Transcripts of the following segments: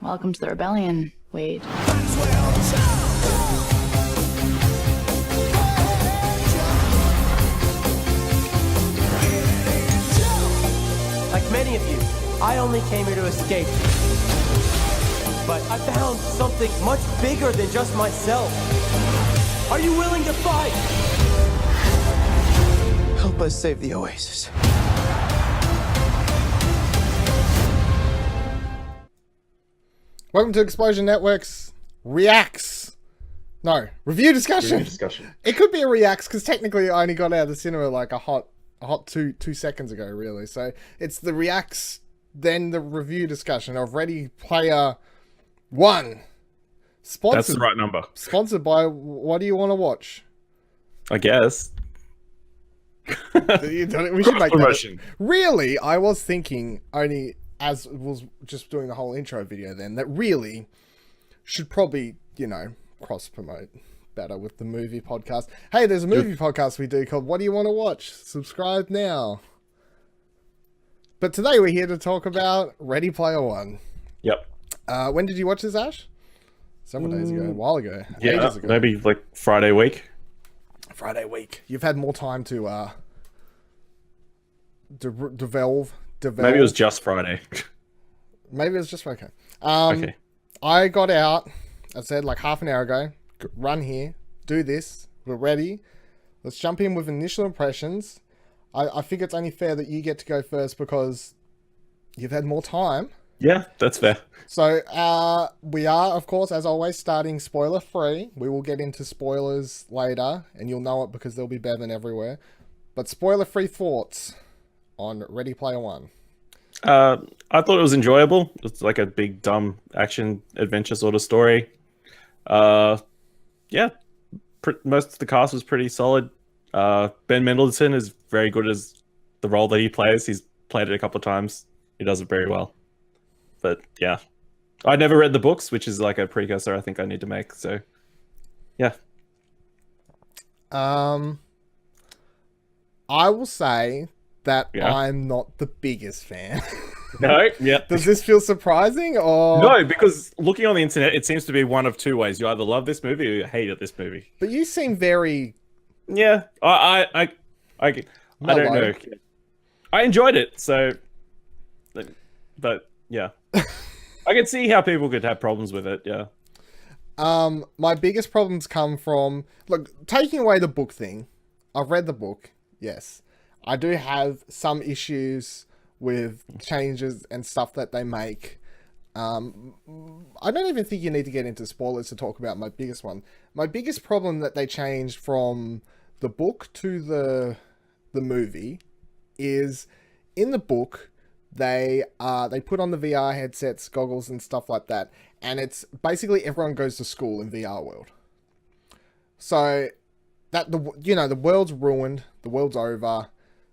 Welcome to the rebellion, Wade. Like many of you, I only came here to escape. But I found something much bigger than just myself. Are you willing to fight? Help us save the OASIS. Welcome to Explosion Network's review discussion. It could be a reacts because technically I only got out of the cinema like a hot two seconds ago, really. So it's the reacts, then the review discussion of Ready Player One. Sponsored, That's the right number. Sponsored by What Do You Want to Watch? I guess. We should make promotion. Really, I was thinking only as was just doing the whole intro video then that really should probably, cross promote better with the movie podcast. Hey, there's a movie podcast we do called What Do You Want to Watch? Subscribe now. But today we're here to talk about Ready Player One. Yep. When did you watch this, Ash? Several days ago, a while ago. Yeah, ages ago. maybe like Friday week. Friday week. You've had more time to develve. Maybe it was just Friday. Maybe it was just okay. Okay. I got out, I said like half an hour ago, run here, do this, we're ready. Let's jump in with initial impressions. I think it's only fair that you get to go first because you've had more time. Yeah, that's fair. So we are, of course, as always, starting spoiler free. We will get into spoilers later, and you'll know it because there'll be Bevan everywhere. But spoiler free thoughts on Ready Player One. I thought it was enjoyable. It's like a big, dumb action adventure sort of story. Yeah, most of the cast was pretty solid. Ben Mendelsohn is very good as the role that he plays. He's played it a couple of times. He does it very well. But yeah, I never read the books, which is like a precursor I think I need to make. So yeah. I will say that I'm not the biggest fan. No, yeah. Does this feel surprising or no? Because looking on the internet, it seems to be one of two ways: you either love this movie or you hate this movie. But you seem very I don't know. I enjoyed it, so but yeah, I can see how people could have problems with it. Yeah. My biggest problems come from taking away the book thing. I've read the book, yes. I do have some issues with changes and stuff that they make. I don't even think you need to get into spoilers to talk about my biggest one. My biggest problem that they changed from the book to the movie is in the book they put on the VR headsets, goggles and stuff like that, and it's basically everyone goes to school in VR world. So that the world's ruined, the world's over.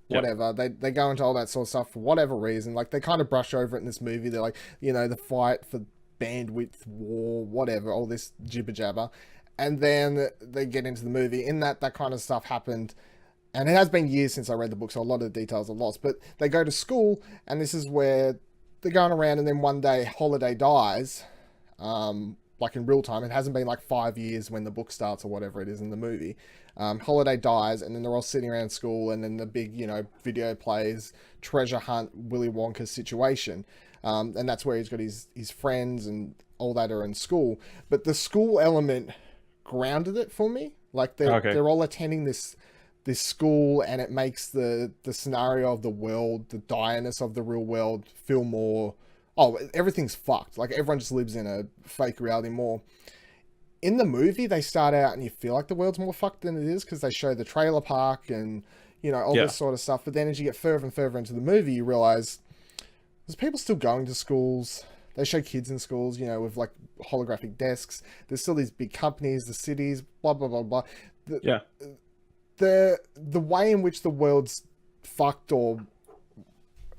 Whatever. They go into all that sort of stuff for whatever reason. Like, they kind of brush over it in this movie. They're like, the fight for bandwidth, war, whatever, all this jibber jabber. And then they get into the movie. In that kind of stuff happened. And it has been years since I read the book, so a lot of the details are lost. But they go to school, and this is where they're going around, and then one day Holiday dies. Like in real time. It hasn't been like 5 years when the book starts or whatever it is in the movie. Holiday dies, and then they're all sitting around school, and then the big, video plays, treasure hunt, Willy Wonka situation. And that's where he's got his friends and all that are in school. But the school element grounded it for me. Like they're all attending this school, and it makes the scenario of the world, the direness of the real world feel more, everything's fucked. Like everyone just lives in a fake reality more. In the movie, they start out and you feel like the world's more fucked than it is because they show the trailer park and, all this sort of stuff. But then as you get further and further into the movie, you realize there's people still going to schools. They show kids in schools, with like holographic desks. There's still these big companies, the cities, blah, blah, blah, blah. The way in which the world's fucked, or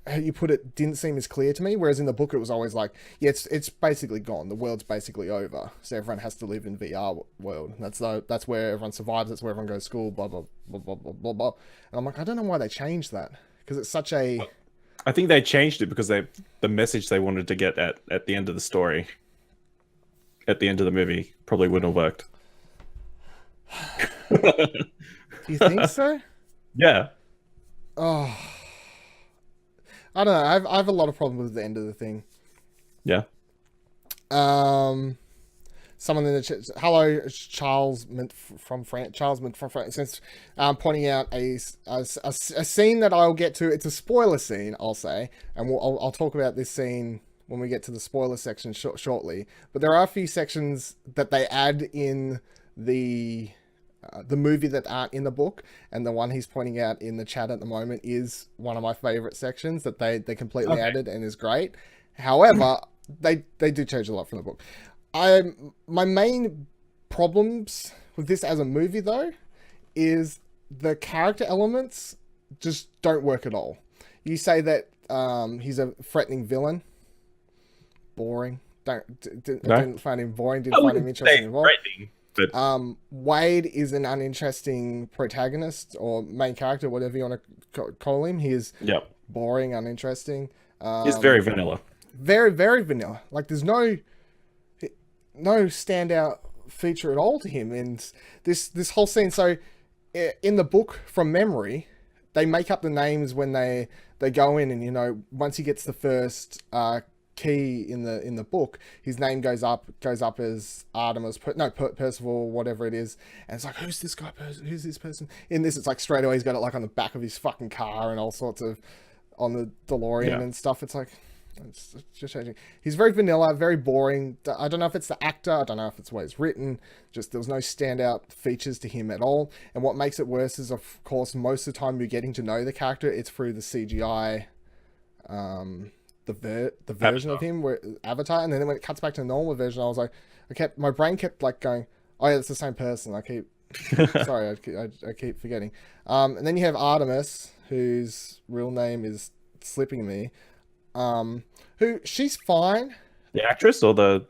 how you put it, didn't seem as clear to me. Whereas in the book, it was always like, it's basically gone. The world's basically over. So everyone has to live in VR world. That's where everyone survives. That's where everyone goes to school, blah, blah, blah, blah, blah, blah, blah. And I'm like, I don't know why they changed that. Because it's such a... I think they changed it because the message they wanted to get at the end of the story. at the end of the movie probably wouldn't have worked. Do you think so? Yeah. Oh, I don't know. I have a lot of problems with the end of the thing. Yeah. Someone in the chat, hello, Charles from France. Charles from France, since pointing out a scene that I'll get to. It's a spoiler scene, I'll say, and I'll talk about this scene when we get to the spoiler section shortly. But there are a few sections that they add in the movie that aren't in the book, and the one he's pointing out in the chat at the moment is one of my favorite sections that they completely added and is great. However, they do change a lot from the book. My main problems with this as a movie, though, is the character elements just don't work at all. You say that he's a threatening villain. Boring. Didn't find him boring. Didn't find him interesting at all. But... Wade is an uninteresting protagonist or main character, whatever you want to call him. He is boring, uninteresting. He's very vanilla. Very, very vanilla. Like, there's no standout feature at all to him. And this whole scene, so in the book from memory, they make up the names when they go in, and you know, once he gets the first key in the book, his name goes up as Artemis, Percival, whatever it is, and it's like, who's this guy? Who's this person? In this, it's like straight away he's got it like on the back of his fucking car and all sorts of on the DeLorean and stuff. It's like, it's just changing. He's very vanilla, very boring. I don't know if it's the actor, I don't know if it's the way it's written. Just there was no standout features to him at all. And what makes it worse is, of course, most of the time you're getting to know the character, it's through the CGI, the version of him, where Avatar. And then when it cuts back to the normal version, I was like, my brain kept like going, oh yeah, it's the same person. I keep sorry, I keep forgetting. And then you have Artemis, whose real name is slipping me. Who, she's fine. The actress or the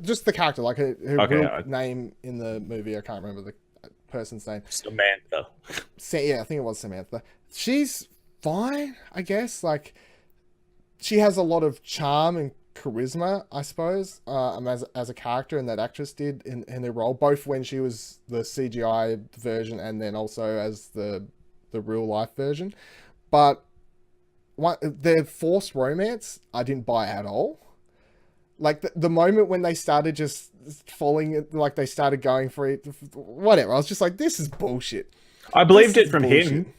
just the character, like her real name in the movie, I can't remember the person's name. Samantha. Yeah, I think it was Samantha. She's fine, I guess. Like, she has a lot of charm and charisma, I suppose, as a character, and that actress did in her role, both when she was the CGI version and then also as the real life version. But their forced romance, I didn't buy at all. Like, the moment when they started just falling, like they started going for it, whatever, I was just like, this is bullshit. I believed it from him.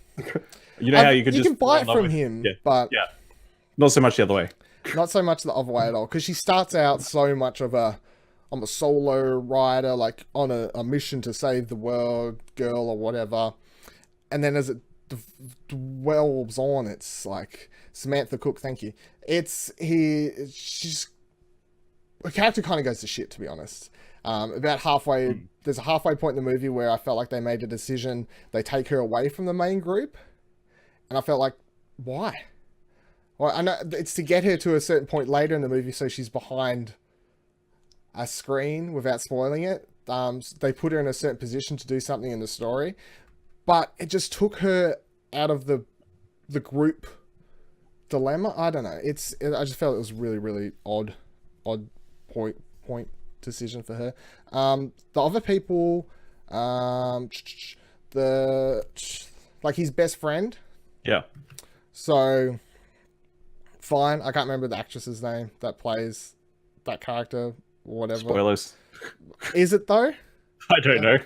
You know how you can buy it from him, but not so much the other way. Not so much the other way at all, because she starts out so much of I'm a solo rider, like on a mission to save the world, girl or whatever, and then as it dwells on, it's like Samantha Cook, thank you. Her character kind of goes to shit, to be honest. About halfway, there's a halfway point in the movie where I felt like they made a decision. They take her away from the main group, and I felt like, why? Well, I know it's to get her to a certain point later in the movie, so she's behind a screen without spoiling it. They put her in a certain position to do something in the story, but it just took her out of the group dilemma. I don't know. I just felt it was really, really odd point decision for her. The other people, like his best friend. Yeah. So fine. I can't remember the actress's name that plays that character or whatever. Spoilers. Is it though? I don't know.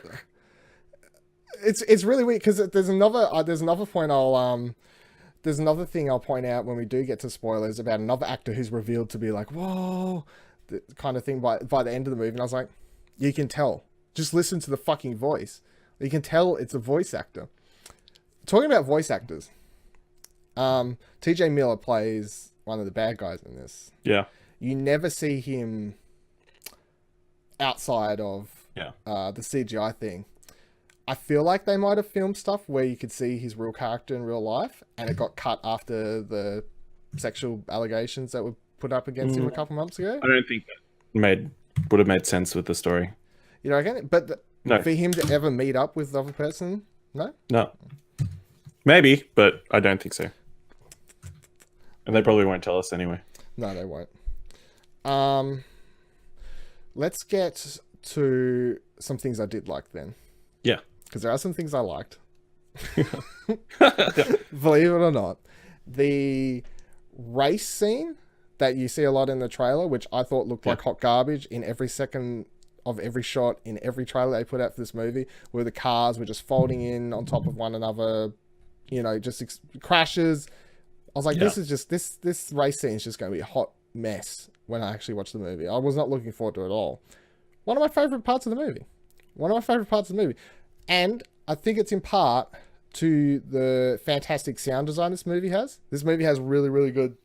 It's really weird, because there's another point there's another thing I'll point out when we do get to spoilers about another actor who's revealed to be like, whoa, the kind of thing by the end of the movie, and I was like, you can tell. Just listen to the fucking voice. You can tell it's a voice actor. Talking about voice actors, TJ Miller plays one of the bad guys in this. Yeah. You never see him outside of the CGI thing. I feel like they might have filmed stuff where you could see his real character in real life, and it got cut after the sexual allegations that were put up against him a couple months ago. I don't think that would have made sense with the story. You know, again, but no. For him to ever meet up with the other person, no? No. Maybe, but I don't think so. And they probably won't tell us anyway. No, they won't. let's get to some things I did like then, Yeah. because there are some things I liked. Believe it or not, the race scene that you see a lot in the trailer, which I thought looked like hot garbage in every second of every shot in every trailer they put out for this movie, where the cars were just folding in on top of one another, you know, just crashes. I was like, this is just this race scene is just going to be a hot mess when I actually watch the movie. I was not looking forward to it at all. One of my favorite parts of the movie. And I think it's in part to the fantastic sound design this movie has. This movie has really, really good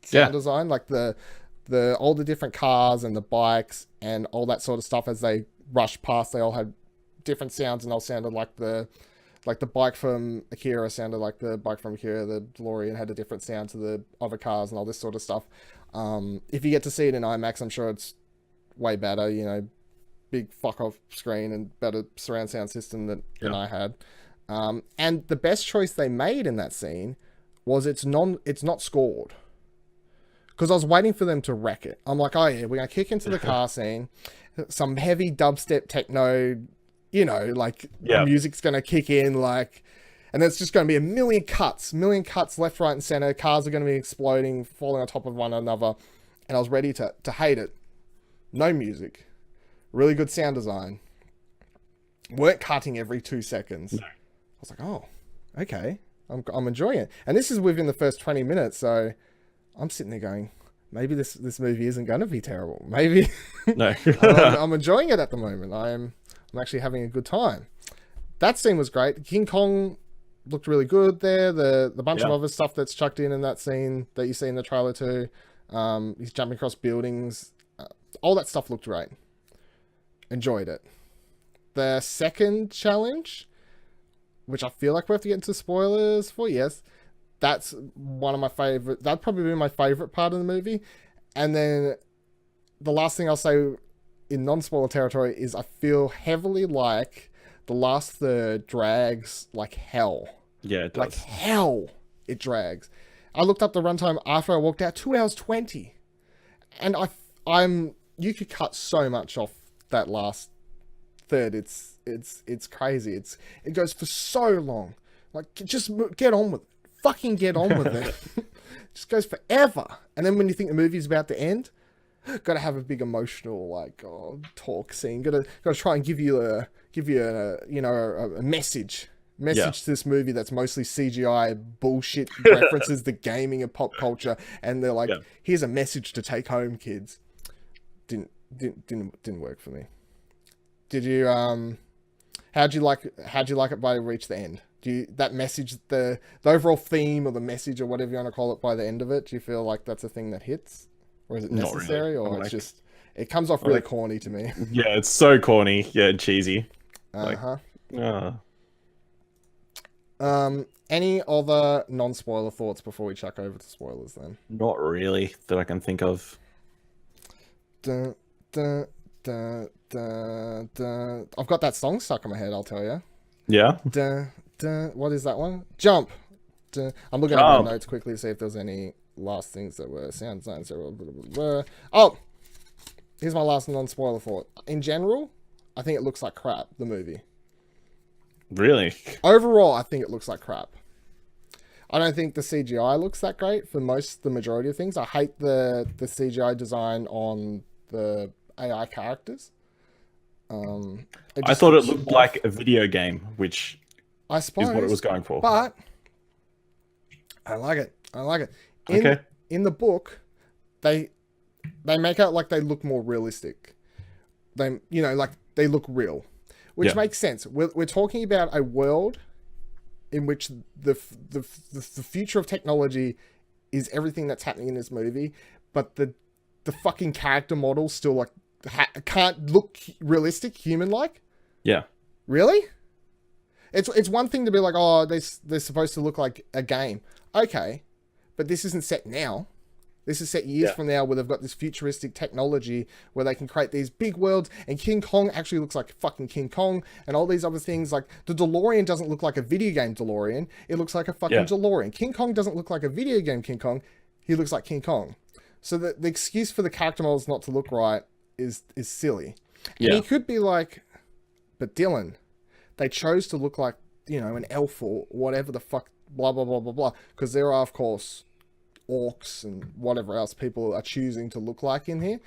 sound design, like all the different cars and the bikes and all that sort of stuff. As they rushed past, they all had different sounds, and all sounded like the bike from Akira sounded like the bike from Akira. The DeLorean had a different sound to the other cars and all this sort of stuff. If you get to see it in IMAX, I'm sure it's way better, you know, big fuck off screen and better surround sound system than I had. And the best choice they made in that scene was it's not scored. Because I was waiting for them to wreck it. I'm like, oh yeah, we're going to kick into the car scene. Some heavy dubstep techno, you know, like the music's going to kick in, like, and there's just going to be a million cuts left, right, and center. Cars are going to be exploding, falling on top of one another. And I was ready to hate it. No music. Really good sound design. Weren't cutting every 2 seconds. No. I was like, oh, okay. I'm enjoying it. And this is within the first 20 minutes, so I'm sitting there going, maybe this movie isn't going to be terrible. Maybe. No. I'm enjoying it at the moment. I'm actually having a good time. That scene was great. King Kong looked really good there. The bunch of other stuff that's chucked in that scene that you see in the trailer too. He's jumping across buildings. All that stuff looked great. Enjoyed it. The second challenge, which I feel like we have to get into spoilers for, yes, that's one of my favorite. That'd probably be my favorite part of the movie. And then the last thing I'll say in non-spoiler territory is I feel heavily like the last third drags like hell. Yeah, it does. Like hell, it drags. I looked up the runtime after I walked out, 2 hours 20, and you could cut so much off that last third. It's crazy. It goes for so long. Like, just get on with it. Fucking get on with it. Just goes forever. And then when you think the movie's about to end, gotta have a big emotional talk scene. Gotta try and give you a message to this movie that's mostly CGI bullshit references to gaming and pop culture, and they're like, here's a message to take home, kids. Didn't work for me. Did you how'd you like it by reach the end? That message, the overall theme or the message or whatever you want to call it by the end of it, do you feel like that's a thing that hits? Or is it necessary? Really. Or it's just, it comes off really corny to me. Yeah, it's so corny. Yeah, and cheesy. Any other non-spoiler thoughts before we chuck over to spoilers then? Not really that I can think of. Dun, dun, dun, dun, dun. I've got that song stuck in my head, I'll tell you. Yeah? Dun, dun, what is that one? Jump! Dun. I'm looking at my notes quickly to see if there's any last things that were sound design. Oh! Here's my last non-spoiler thought. In general, I think it looks like crap, the movie. Really? Overall, I think it looks like crap. I don't think the CGI looks that great for the majority of things. I hate the CGI design on the AI characters. I thought it looked like a video game, which I suppose is what it was going for. But I like it. In the book, they make out like they look more realistic. They look real, which makes sense. We're talking about a world in which the future of technology is everything that's happening in this movie, but the fucking character models still like can't look realistic, human-like. Yeah. Really? It's one thing to be like, oh, they're supposed to look like a game. Okay, but this isn't set now. This is set years from now, where they've got this futuristic technology where they can create these big worlds, and King Kong actually looks like fucking King Kong, and all these other things. Like, the DeLorean doesn't look like a video game DeLorean. It looks like a fucking DeLorean. King Kong doesn't look like a video game King Kong. He looks like King Kong. So the excuse for the character models not to look right, is silly. Yeah. And he could be like, but Dylan, they chose to look like, you know, an elf or whatever the fuck, blah, blah, blah, blah, blah. Because there are, of course, orcs and whatever else people are choosing to look like in here.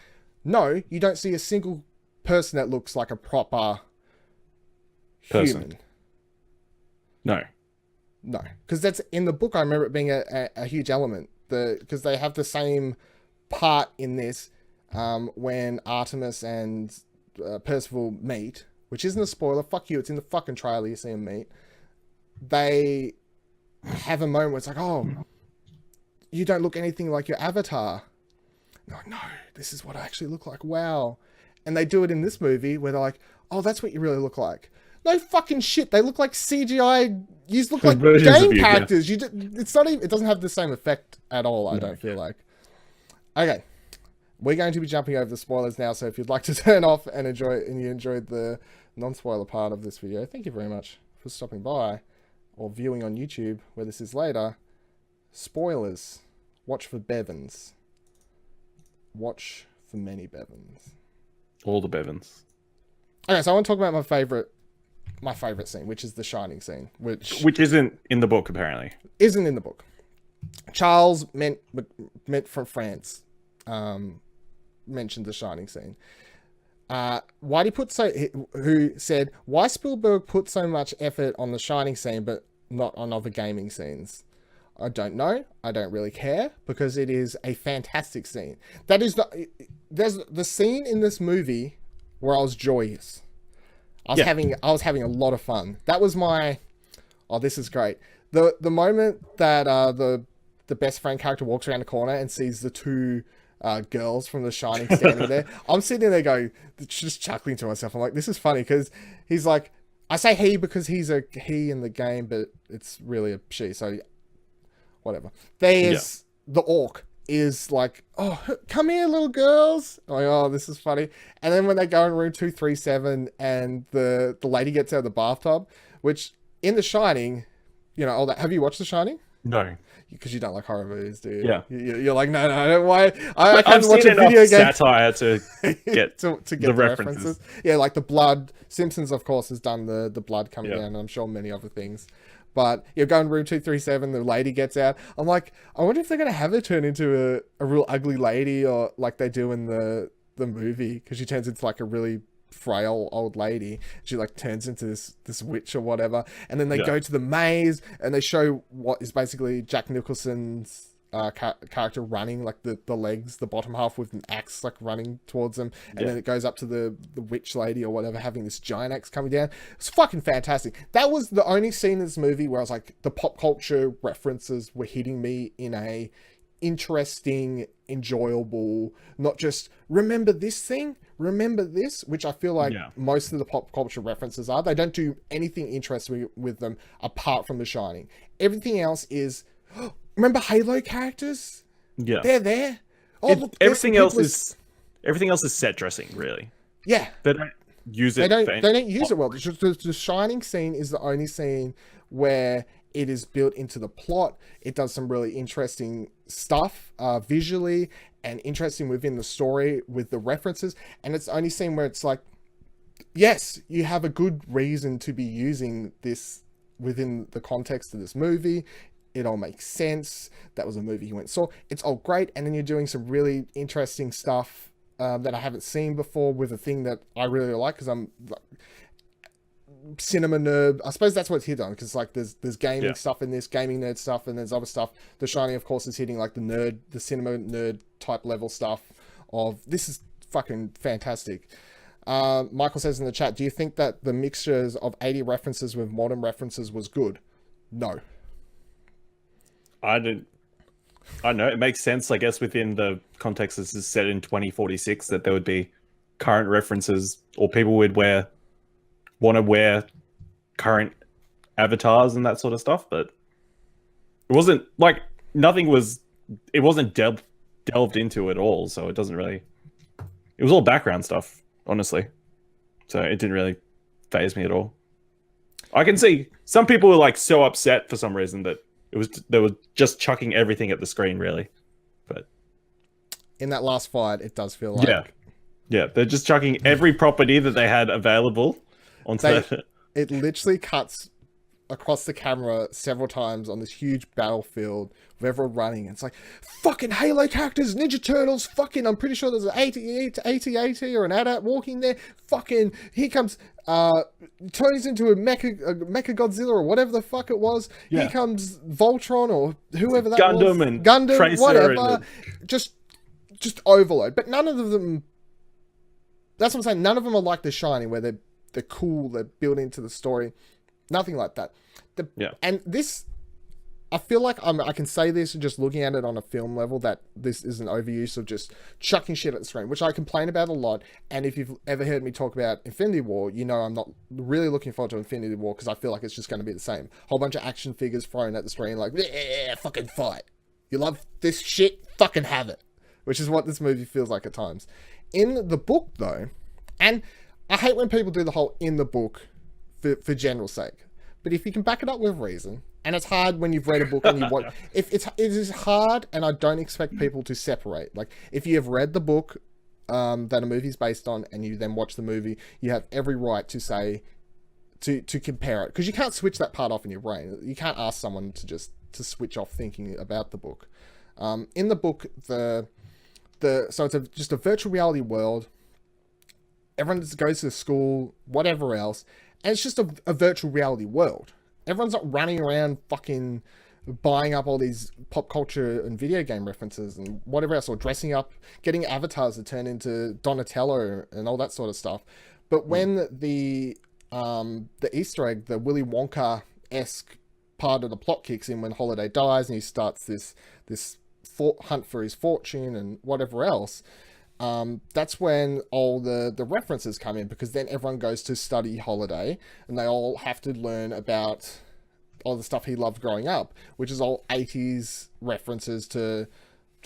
No, you don't see a single person that looks like a proper human. No. No, because that's in the book. I remember it being a huge element. Because they have the same part in this when Artemis and Percival meet, which isn't a spoiler. Fuck you, it's in the fucking trailer. You see them meet. They have a moment where it's like, oh, you don't look anything like your avatar. No, this is what I actually look like. Wow. And they do it in this movie where they're like, oh, that's what you really look like. No fucking shit. They look like CGI. You look like game characters. Yeah. It's not even. It doesn't have the same effect at all. I don't feel like. Okay, we're going to be jumping over the spoilers now. So if you'd like to turn off and you enjoyed the non-spoiler part of this video, thank you very much for stopping by or viewing on YouTube where this is later. Spoilers. Watch for Bevins. Watch for many Bevins. All the Bevins. Okay, so I want to talk about my favorite scene, which is the Shining scene, which isn't in the book apparently. Isn't in the book. Charles meant from France mentioned the Shining scene. Who said why Spielberg put so much effort on the Shining scene but not on other gaming scenes? I don't know. I don't really care because it is a fantastic scene. There's the scene in this movie where I was joyous. I was having a lot of fun. That was my, oh, this is great. The moment that the best friend character walks around the corner and sees the two girls from The Shining standing there, I'm sitting there going, just chuckling to myself. I'm like, this is funny because he's like, I say he because he's a he in the game, but it's really a she. So whatever. There's the orc is like, oh, come here, little girls. I'm like, oh, this is funny. And then when they go in room 237 and the lady gets out of the bathtub, which in The Shining, you know, all that. Have you watched The Shining? No. Because you don't like horror movies, do you? Yeah. You're like, no, why? I can't I've watch seen a video game. Satire to get, to get the references. Yeah, like the blood. Simpsons, of course, has done the blood coming down, and I'm sure many other things. But you're going room 237, the lady gets out. I'm like, I wonder if they're going to have her turn into a real ugly lady or like they do in the movie. Because she turns into like a really frail old lady. She like turns into this witch or whatever. And then they go to the maze and they show what is basically Jack Nicholson's character running, like the legs, the bottom half with an axe like running towards them, and then it goes up to the witch lady or whatever having this giant axe coming down. It's fucking fantastic. That was the only scene in this movie where I was like, the pop culture references were hitting me in a interesting, enjoyable, not just remember this thing, remember this, which I feel like most of the pop culture references are. They don't do anything interesting with them apart from The Shining. Everything else is remember Halo characters? Yeah. They're there. Oh, look, everything else is set dressing, really. Yeah. They don't use it. They don't use it well. The Shining scene is the only scene where it is built into the plot. It does some really interesting stuff visually and interesting within the story with the references. And it's the only scene where it's like, yes, you have a good reason to be using this within the context of this movie. It all makes sense. That was a movie you went and saw. It's all great. And then you're doing some really interesting stuff that I haven't seen before with a thing that I really like because I'm like, cinema nerd. I suppose that's what it's hit on because like there's gaming stuff in this, gaming nerd stuff, and there's other stuff. The Shining, of course, is hitting like the cinema nerd type level stuff of this is fucking fantastic. Michael says in the chat, do you think that the mixtures of 80 references with modern references was good? No. I don't know. It makes sense, I guess, within the context this is set in 2046 that there would be current references or people would want to wear current avatars and that sort of stuff. But it wasn't like it wasn't delved into at all. So it doesn't really, it was all background stuff, honestly. So it didn't really faze me at all. I can see some people were like so upset for some reason that they were just chucking everything at the screen, really. But in that last fight, it does feel like Yeah, they're just chucking every property that they had available onto that. It literally cuts across the camera several times on this huge battlefield with everyone running. It's like, fucking Halo characters, Ninja Turtles, fucking, I'm pretty sure there's an AT-AT or an AT-AT walking there. Fucking, here comes, turns into a Mecha Godzilla or whatever the fuck it was. Yeah. Here comes Voltron or whoever that Gundam was. and Gundam, Tracer whatever. and Just overload. But none of them, that's what I'm saying, none of them are like The Shining where they're cool, they're built into the story. Nothing like that. And this, I feel like I can say this just looking at it on a film level, that this is an overuse of just chucking shit at the screen, which I complain about a lot. And if you've ever heard me talk about Infinity War, you know I'm not really looking forward to Infinity War because I feel like it's just going to be the same. Whole bunch of action figures thrown at the screen like, yeah, fucking fight. You love this shit? Fucking have it. Which is what this movie feels like at times. In the book, though, and I hate when people do the whole in the book for general sake. But if you can back it up with reason, and it's hard when you've read a book and you want, it is hard, and I don't expect people to separate. Like, if you have read the book that a movie's based on, and you then watch the movie, you have every right to say, to compare it, because you can't switch that part off in your brain. You can't ask someone to switch off thinking about the book. In the book, so it's just a virtual reality world. Everyone just goes to school, whatever else. And it's just a virtual reality world. Everyone's not running around fucking buying up all these pop culture and video game references and whatever else, or dressing up, getting avatars to turn into Donatello and all that sort of stuff. But when the Easter egg, the Willy Wonka-esque part of the plot kicks in when Holiday dies and he starts this hunt for his fortune and whatever else, that's when all the references come in, because then everyone goes to study Holiday and they all have to learn about all the stuff he loved growing up, which is all 80s references to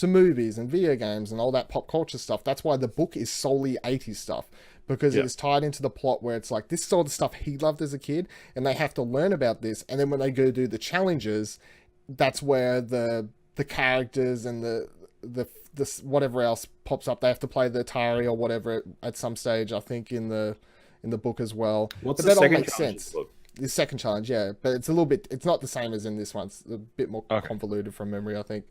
movies and video games and all that pop culture stuff. That's why the book is solely 80s stuff, because it is tied into the plot where it's like, this is all the stuff he loved as a kid and they have to learn about this. And then when they go do the challenges, that's where the characters and this whatever else pops up. They have to play the Atari or whatever at some stage, I think, in the book as well. What's but the that all second makes challenge sense. in the book? The second challenge, yeah, but it's it's not the same as in this one. It's a bit more convoluted from memory, I think.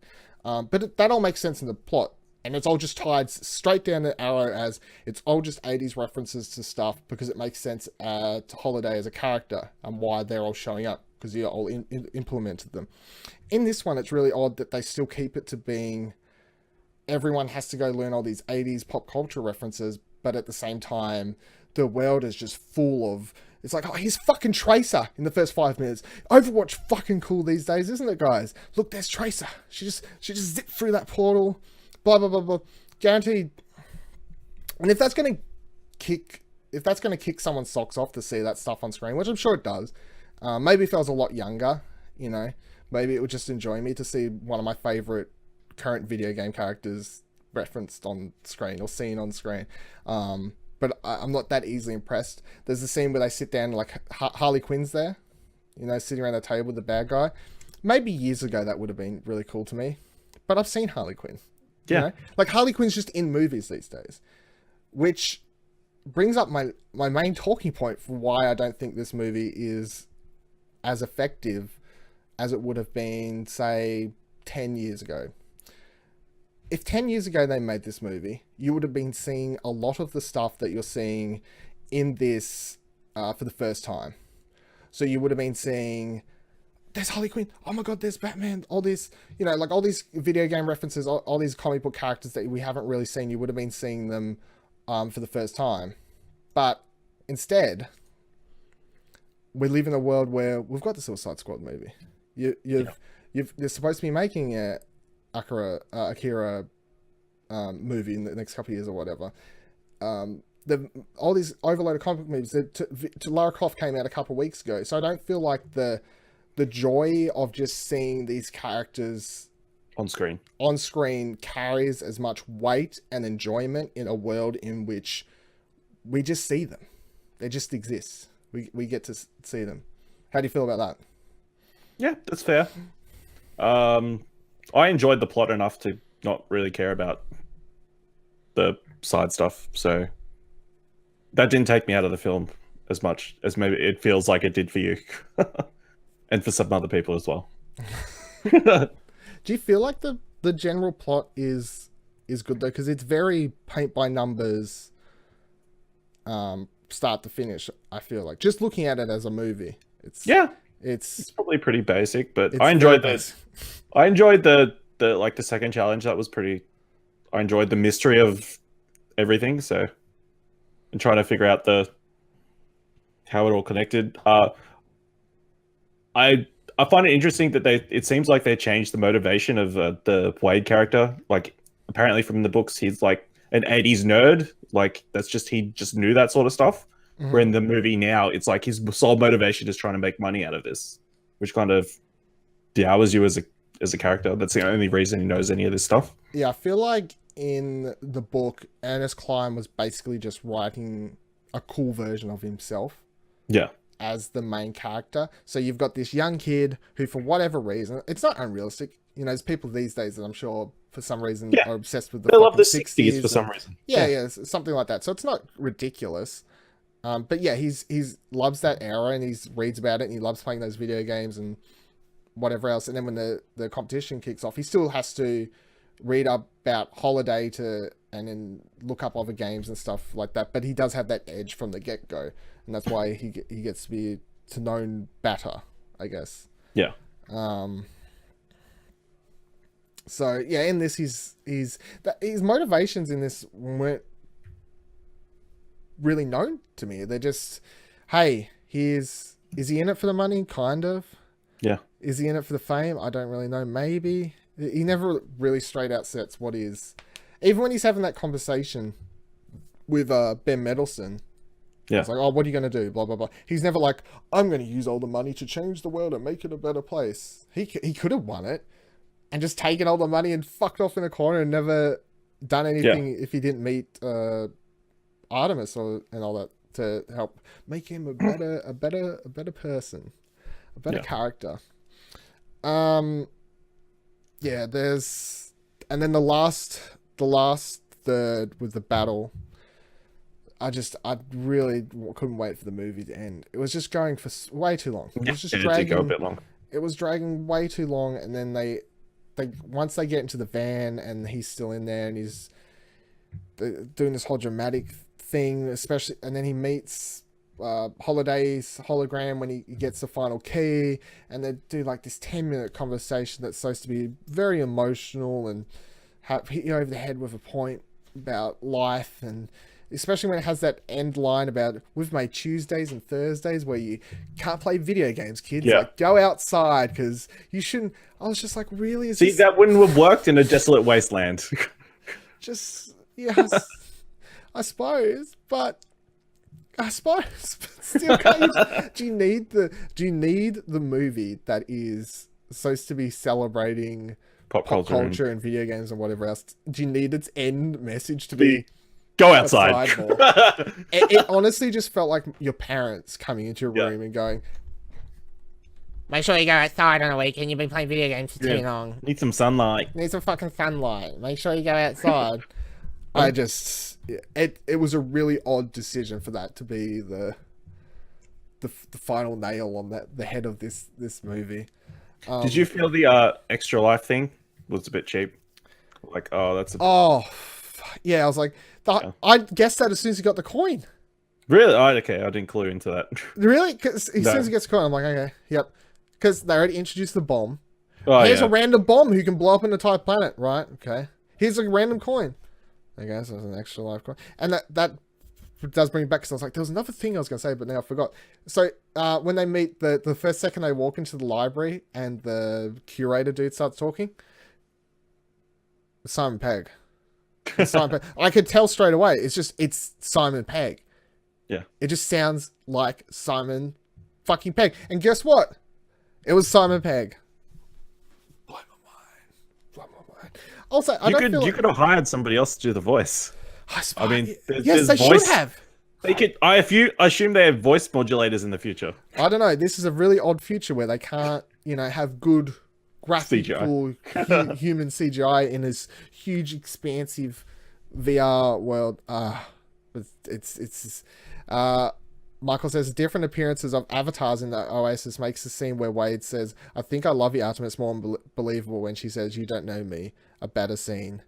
But that all makes sense in the plot, and it's all just tied straight down the arrow as it's all just 80s references to stuff, because it makes sense to Holiday as a character and why they're all showing up, because you all implemented them. In this one, it's really odd that they still keep it to being everyone has to go learn all these 80s pop culture references, but at the same time, the world is just full of, it's like, oh, here's fucking Tracer in the first 5 minutes. Overwatch fucking cool these days, isn't it, guys? Look, there's Tracer. She just zipped through that portal, blah, blah, blah, blah. Guaranteed. And if that's going to kick someone's socks off to see that stuff on screen, which I'm sure it does, maybe if I was a lot younger, you know, maybe it would just enjoy me to see one of my favorite current video game characters referenced on screen or seen on screen. But I'm not that easily impressed. There's a scene where they sit down, like Harley Quinn's there, you know, sitting around the table with the bad guy. Maybe years ago that would have been really cool to me, but I've seen Harley Quinn. Yeah, you know? Like Harley Quinn's just in movies these days, which brings up my main talking point for why I don't think this movie is as effective as it would have been, say, 10 years ago. If 10 years ago they made this movie, you would have been seeing a lot of the stuff that you're seeing in this for the first time. So you would have been seeing, there's Harley Quinn, oh my god, there's Batman, all this, you know, like all these video game references, all these comic book characters that we haven't really seen, you would have been seeing them for the first time. But instead, we live in a world where we've got the Suicide Squad movie. They're supposed to be making a Akira movie in the next couple of years or whatever. All these overloaded comic book movies. Lara Croft came out a couple of weeks ago, so I don't feel like the joy of just seeing these characters on screen carries as much weight and enjoyment in a world in which we just see them. They just exist. We get to see them. How do you feel about that? Yeah, that's fair. I enjoyed the plot enough to not really care about the side stuff. So that didn't take me out of the film as much as maybe it feels like it did for you, and for some other people as well. Do you feel like the general plot is good though? Because it's very paint by numbers, start to finish. I feel like just looking at it as a movie, it's probably pretty basic, but it's I enjoyed very this. I enjoyed the like the second challenge. That was pretty. I enjoyed the mystery of everything. So, and trying to figure out how it all connected. I find it interesting that it seems like they changed the motivation of the Wade character. Like, apparently from the books, he's like an 80s nerd. Like, he just knew that sort of stuff. Mhm. Where in the movie now, it's like his sole motivation is trying to make money out of this, which kind of devours you as a character. That's the only reason he knows any of this stuff. Yeah, I feel like in the book, Ernest Cline was basically just writing a cool version of himself. Yeah. As the main character. So you've got this young kid who, for whatever reason, it's not unrealistic. You know, there's people these days that I'm sure for some reason are obsessed with they love the 60s for some reason. Yeah, something like that. So it's not ridiculous. But yeah, he's loves that era, and he reads about it, and he loves playing those video games and whatever else. And then when the competition kicks off, he still has to read up about Holiday and then look up other games and stuff like that. But he does have that edge from the get-go, and that's why he gets to known better, I guess. Yeah. So yeah, in this, his motivations in this weren't really known to me. They're just, hey, is he in it for the money? Kind of. Yeah. Is he in it for the fame? I don't really know. Maybe. He never really straight out sets what is. Even when he's having that conversation with Ben Mendelsohn, yeah, it's like, oh, what are you going to do? Blah, blah, blah. He's never like, I'm going to use all the money to change the world and make it a better place. He could have won it and just taken all the money and fucked off in a corner and never done anything if he didn't meet Artemis and all that to help make him a better person, a better character. Yeah, and then the last third with the battle, I really couldn't wait for the movie to end. It was just going for way too long. It was just dragging. It did go a bit long. It was dragging way too long, and then they once they get into the van and he's still in there and he's doing this whole dramatic thing, especially, and then he meets Holiday's hologram when he gets the final key, and they do like this 10-minute conversation that's supposed to be very emotional and hit you over the head with a point about life, and especially when it has that end line about we've made Tuesdays and Thursdays where you can't play video games, kids. Yeah. Like, go outside because you shouldn't. I was just like, really? See, that wouldn't have worked in a desolate wasteland. Just, yes, I suppose, but still, do you need the movie that is supposed to be celebrating pop culture and video games and whatever else? Do you need its end message to be go outside? More? It honestly just felt like your parents coming into your room and going, make sure you go outside on a weekend. You've been playing video games for too long. Need some sunlight. Need some fucking sunlight. Make sure you go outside. It was a really odd decision for that to be the final nail on the head of this movie. Did you feel the extra life thing was a bit cheap? Like, that's yeah, I was like, I guessed that as soon as he got the coin. Really? Oh, okay, I didn't clue into that. Really? Because as soon as he gets the coin, I'm like, okay, yep. Because they already introduced the bomb. Here's a random bomb who can blow up an entire planet, right? Okay. Here's a random coin. I guess there's an extra life coin. And that does bring me back, because I was like, there was another thing I was going to say, but now I forgot. So when they meet, the first second they walk into the library and the curator dude starts talking, Simon Pegg. Simon Pegg. I could tell straight away. It's Simon Pegg. Yeah. It just sounds like Simon fucking Pegg. And guess what? It was Simon Pegg. Blow my mind. Also, you could have hired somebody else to do the voice. I mean, yes, they should have. They could. I assume they have voice modulators in the future. I don't know. This is a really odd future where they can't, have good graphical human CGI in this huge, expansive VR world. Michael says different appearances of avatars in the Oasis makes the scene where Wade says, "I think I love you, Artemis," more believable when she says, "You don't know me," a better scene.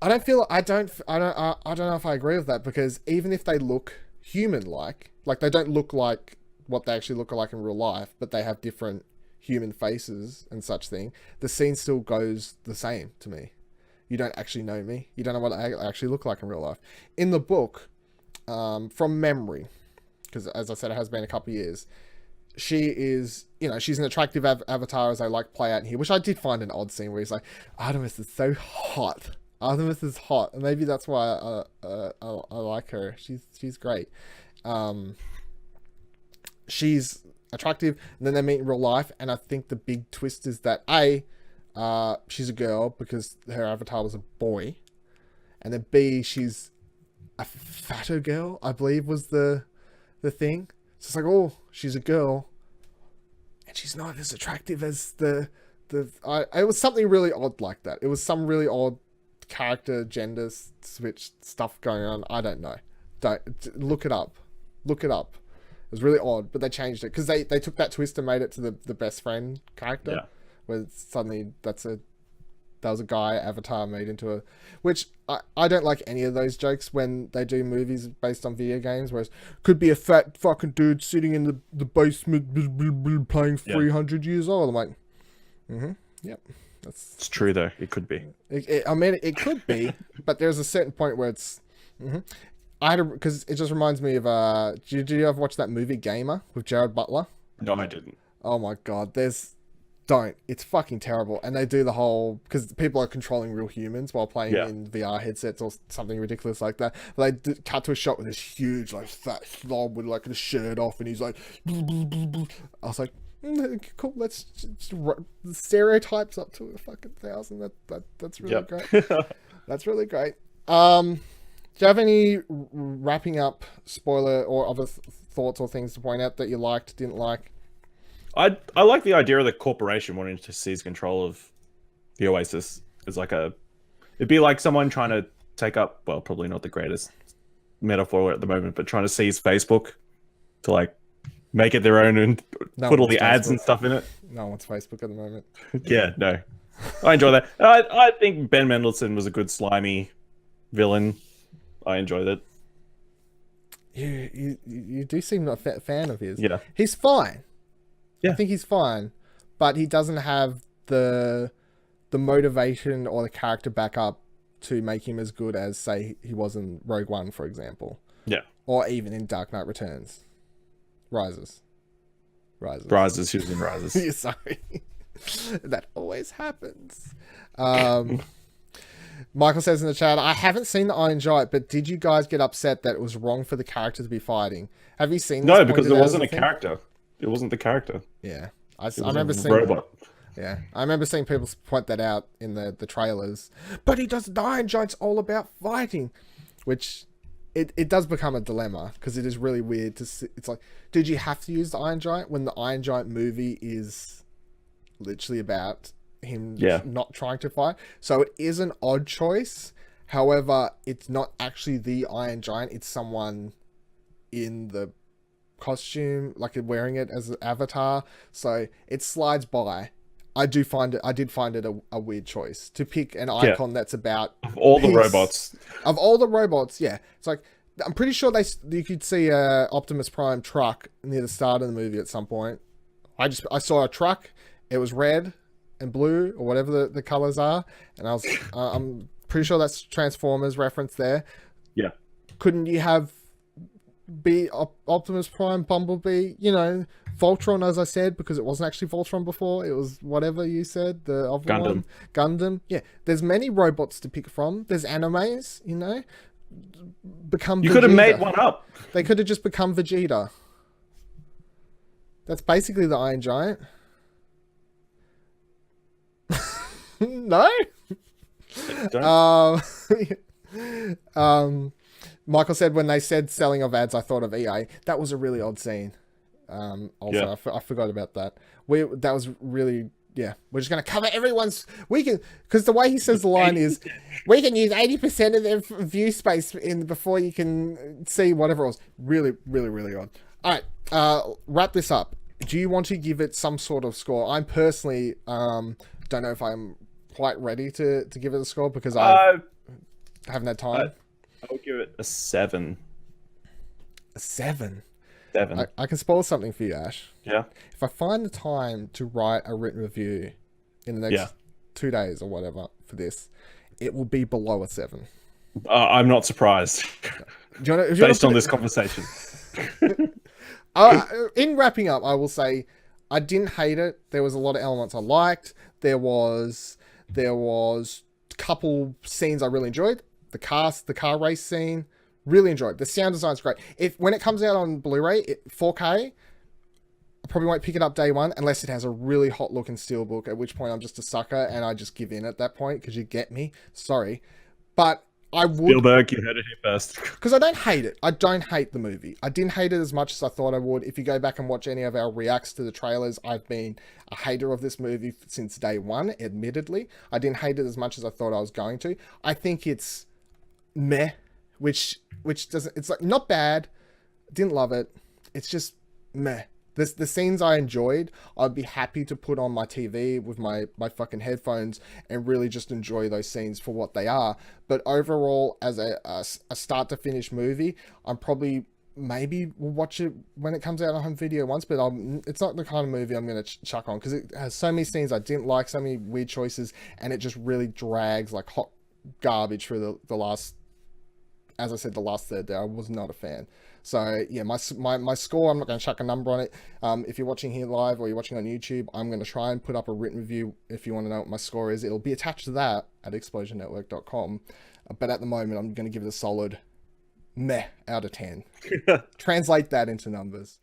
I don't know if I agree with that, because even if they look human-like, like they don't look like what they actually look like in real life, but they have different human faces and such thing, the scene still goes the same to me. You don't actually know me. You don't know what I actually look like in real life. In the book, from memory, because as I said, it has been a couple of years, she is, she's an attractive avatar, as they like play out here, which I did find an odd scene where he's like, Artemis is so hot. Artemis is hot, and maybe that's why I like her. She's great. She's attractive, and then they meet in real life, and I think the big twist is that she's a girl because her avatar was a boy, and then B, she's a fatter girl, I believe was the thing. So it's like, oh, she's a girl, and she's not as attractive as it was something really odd like that. It was some really odd character gender switch stuff going on. I don't know. Look it up. It was really odd, but they changed it because they took that twist and made it to the best friend character. Yeah. Where suddenly that was a guy avatar made into a, which I don't like any of those jokes when they do movies based on video games, where it could be a fat fucking dude sitting in the basement playing 300 years old. I'm like, yep. It's true though. It could be. It could be, but there's a certain point where it's. Because it just reminds me of. Did you ever watch that movie Gamer with Jared Butler? No, I didn't. Oh my god, don't. It's fucking terrible, and they do the whole, because people are controlling real humans while playing in VR headsets or something ridiculous like that. But they cut to a shot with this huge like fat slob with like the shirt off, and he's like. I was like. Cool. Let's just stereotypes up to a fucking 1,000. That's really great. That's really great. Do you have any wrapping up spoiler or other thoughts or things to point out that you liked, didn't like? I like the idea of the corporation wanting to seize control of the Oasis. It's like it'd be like someone trying to take up, well, probably not the greatest metaphor at the moment, but trying to seize Facebook to like make it their own and put all the ads and stuff in it. No one wants Facebook at the moment. Yeah, no. I enjoy that. I think Ben Mendelsohn was a good slimy villain. I enjoyed it. You do seem a fan of his. Yeah. He's fine. Yeah. I think he's fine, but he doesn't have the motivation or the character backup to make him as good as, say, he was in Rogue One, for example. Yeah. Or even in Dark Knight Returns. Rises. She was in Rises. Sorry. That always happens. Michael says in the chat, I haven't seen the Iron Giant, but did you guys get upset that it was wrong for the character to be fighting? Have you seen this? No, because it wasn't a character. It wasn't the character. Yeah. I remember seeing robot. Yeah. I remember seeing people point that out in the trailers. But the Iron Giant's all about fighting. Which it does become a dilemma, because it is really weird to see. It's like, did you have to use the Iron Giant when the Iron Giant movie is literally about him not trying to fight? So it is an odd choice. However, it's not actually the Iron Giant. It's someone in the costume, like wearing it as an avatar. So it slides by. I did find it a weird choice to pick an icon that's about of all the robots. Of all the robots, yeah. It's like, I'm pretty sure you could see a Optimus Prime truck near the start of the movie at some point. I saw a truck. It was red and blue or whatever the colors are, and I'm pretty sure that's Transformers reference there. Yeah. Couldn't you have Optimus Prime, Bumblebee, Voltron, as I said, because it wasn't actually Voltron before, it was whatever you said, the other Gundam. one. Gundam. Yeah, there's many robots to pick from. There's animes, become. You Vegeta. could have made one up. They could have just become Vegeta. That's basically the Iron Giant. No. Michael said, when they said selling of ads, I thought of EA. That was a really odd scene. I forgot about that. That was really yeah, we're just going to cover everyone's. We can, because the way he says the line is, we can use 80% of their view space in before you can see whatever else. Really, really, really odd. All right, wrap this up. Do you want to give it some sort of score? I personally don't know if I'm quite ready to give it a score because I haven't had time. I would give it a 7. A 7. 7. I can spoil something for you, Ash. Yeah. If I find the time to write a written review in the next 2 days or whatever for this, it will be below a 7. I'm not surprised. Do you wanna Based on put this conversation. in wrapping up, I will say I didn't hate it. There was a lot of elements I liked. There was a couple scenes I really enjoyed. The car race scene, really enjoyed. The sound design's great. When it comes out on Blu-ray, 4K, I probably won't pick it up day one unless it has a really hot looking steelbook, at which point I'm just a sucker and I just give in at that point because you get me. Sorry. But I would... Spielberg, you heard it here first. Because I don't hate it. I don't hate the movie. I didn't hate it as much as I thought I would. If you go back and watch any of our reacts to the trailers, I've been a hater of this movie since day one, admittedly. I didn't hate it as much as I thought I was going to. I think it's meh, which doesn't... It's like not bad. Didn't love it. It's just meh. The scenes I enjoyed, I'd be happy to put on my TV with my fucking headphones and really just enjoy those scenes for what they are. But overall, as a start to finish movie, I'm probably maybe will watch it when it comes out on home video once, but it's not the kind of movie I'm going to chuck on because it has so many scenes I didn't like, so many weird choices, and it just really drags like hot garbage through the last, as I said, the last third there. I was not a fan. So yeah, my score, I'm not going to chuck a number on it. If you're watching here live or you're watching on YouTube, I'm going to try and put up a written review if you want to know what my score is. It'll be attached to that at explosionnetwork.com. But at the moment, I'm going to give it a solid meh out of 10. Translate that into numbers.